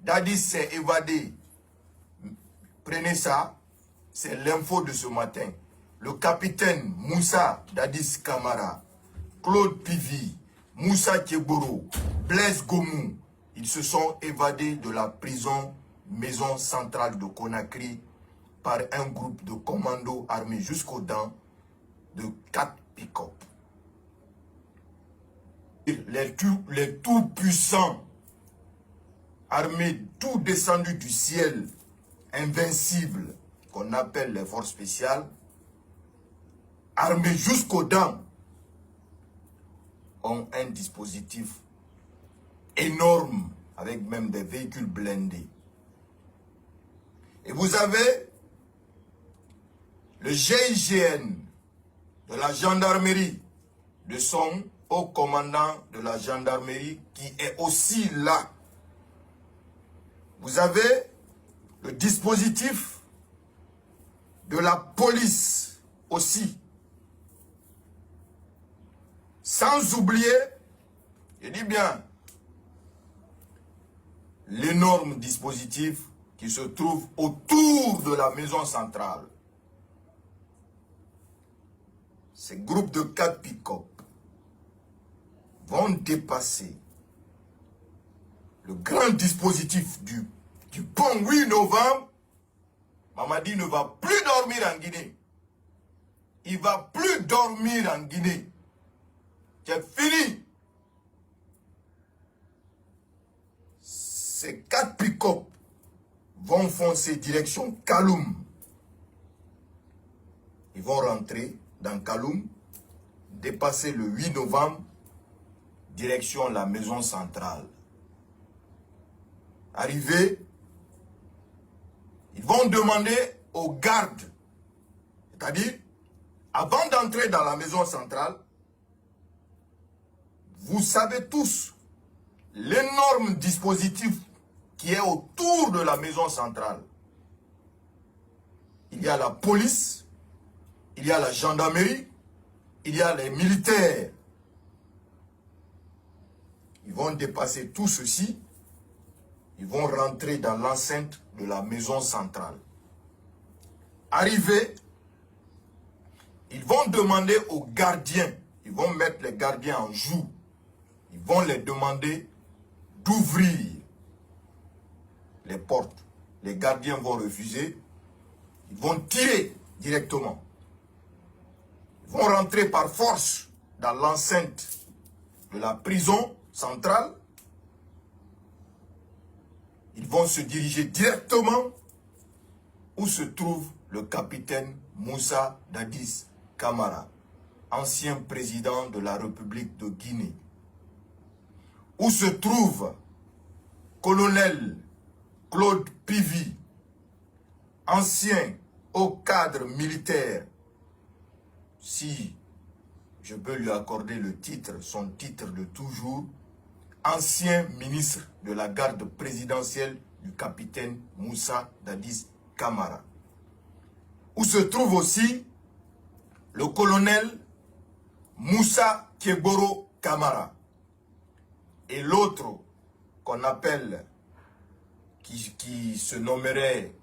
Dadis s'est évadé. Prenez ça, c'est l'info de ce matin. Le capitaine Moussa Dadis Camara, Claude Pivi, Moussa Keboro, Blaise Gomou, ils se sont évadés de la prison maison centrale de Conakry par un groupe de commandos armés jusqu'aux dents de 4 pick-up. Les tout-puissants, armés tout descendus du ciel, invincibles, qu'on appelle les forces spéciales, armés jusqu'aux dents, ont un dispositif énorme, avec même des véhicules blindés. Et vous avez le GIGN de la gendarmerie, de son haut commandant de la gendarmerie qui est aussi là. Vous avez le dispositif de la police aussi. Sans oublier, je dis bien, l'énorme dispositif qui se trouve autour de la maison centrale. Ces groupes de 4 pick-up vont dépasser le grand dispositif du pont 8 novembre. Mamadi ne va plus dormir en Guinée. Il ne va plus dormir en Guinée. C'est fini. Ces 4 pick-up vont foncer direction Kaloum. Ils vont rentrer dans Kaloum, dépasser le 8 novembre, direction la maison centrale. Arrivés, ils vont demander aux gardes, c'est-à-dire, avant d'entrer dans la maison centrale, vous savez tous l'énorme dispositif qui est autour de la maison centrale. Il y a la police, il y a la gendarmerie, il y a les militaires. Ils vont dépasser tout ceci, ils vont rentrer dans l'enceinte de la maison centrale. Arrivés, ils vont demander aux gardiens, ils vont mettre les gardiens en joue, ils vont les demander d'ouvrir les portes. Les gardiens vont refuser, ils vont tirer directement. Ils vont rentrer par force dans l'enceinte de la prison centrale. Ils vont se diriger directement où se trouve le capitaine Moussa Dadis Camara, ancien président de la République de Guinée. Où se trouve colonel Claude Pivi, ancien haut cadre militaire, si je peux lui accorder le titre, son titre de toujours, ancien ministre de la garde présidentielle du capitaine Moussa Dadis Camara. Où se trouve aussi le colonel Moussa Keboro Camara. Et l'autre qu'on appelle, qui se nommerait